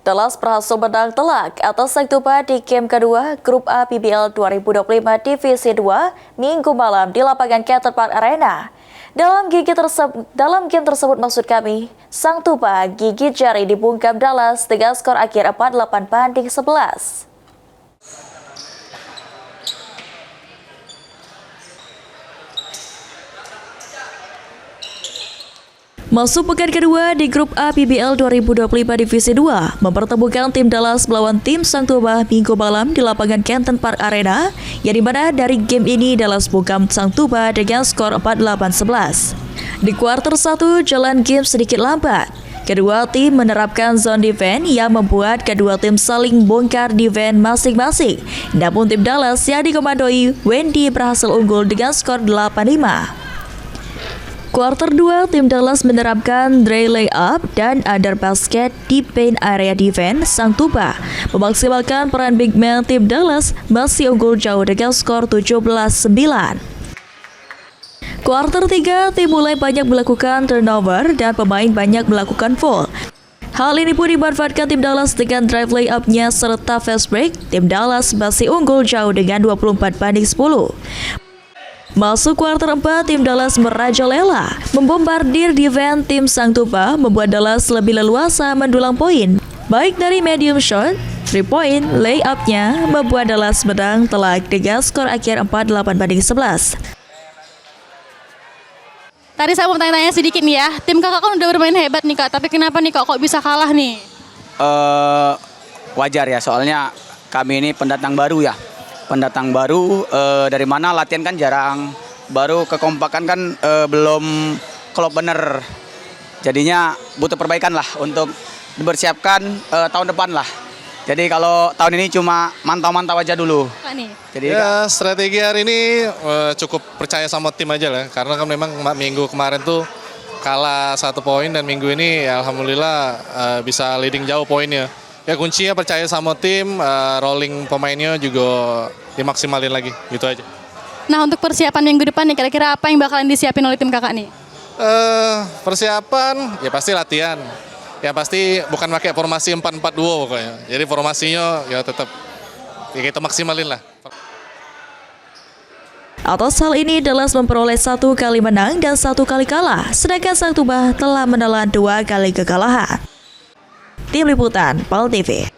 Dallas berhasil menang telak atas Sang Tuba di game kedua Grup A PBL 2025 Divisi 2 Minggu malam di lapangan Canton Park Arena. Dalam game tersebut maksud kami, Sang Tuba gigit jari dibungkam Dallas dengan skor akhir 48-11. Masuk pekan kedua di Grup A PBL 2025 Divisi 2 mempertemukan tim Dallas melawan tim Sang Tuba Minggu malam di lapangan Canton Park Arena, yang dimana dari game ini Dallas bungkam Sang Tuba dengan skor 48-11. Di kuarter 1 jalan game sedikit lambat. Kedua tim menerapkan zone defense yang membuat kedua tim saling bongkar defense masing-masing. Namun tim Dallas yang dikomandoi Wendy berhasil unggul dengan skor 8-5. Kuarter 2, tim Dallas menerapkan dry layup dan under basket di paint area defense Sang Tuba. Memaksimalkan peran big man, tim Dallas masih unggul jauh dengan skor 17-9. Kuarter 3, tim mulai banyak melakukan turnover dan pemain banyak melakukan foul. Hal ini pun dimanfaatkan tim Dallas dengan drive layup-nya serta fast break. Tim Dallas masih unggul jauh dengan 24-10. Masuk kuarter 4, tim Dallas merajalela, membombardir defense tim Sang Tuba, membuat Dallas lebih leluasa mendulang poin. Baik dari medium shot, 3 point, layup-nya membuat Dallas menang telak dengan skor akhir 48-11. Tadi saya mau tanya-tanya sedikit nih ya, tim kakak kan udah bermain hebat nih kak, tapi kenapa nih kok bisa kalah nih? Wajar ya, soalnya kami ini pendatang baru ya. Dari mana latihan kan jarang, baru kekompakan kan belum klop bener, jadinya butuh perbaikan lah untuk dipersiapkan tahun depan lah. Jadi kalau tahun ini cuma mantau-mantau aja dulu. Jadi ya, strategi hari ini cukup percaya sama tim aja lah, karena kan memang minggu kemarin tuh kalah 1 poin dan minggu ini ya, alhamdulillah bisa leading jauh poinnya. Ya kuncinya percaya sama tim, rolling pemainnya juga dimaksimalin lagi, gitu aja. Nah untuk persiapan minggu depan nih, kira-kira apa yang bakalan disiapin oleh tim kakak nih? Persiapan, ya pasti latihan. Ya pasti bukan pakai formasi 4-4-2 pokoknya. Jadi formasinya ya tetap ya kita maksimalin lah. Atas hal ini, Dallas memperoleh 1 kali menang dan 1 kali kalah, sedangkan Sang Tuba telah menelan 2 kali kekalahan. Tim Liputan, PAL TV.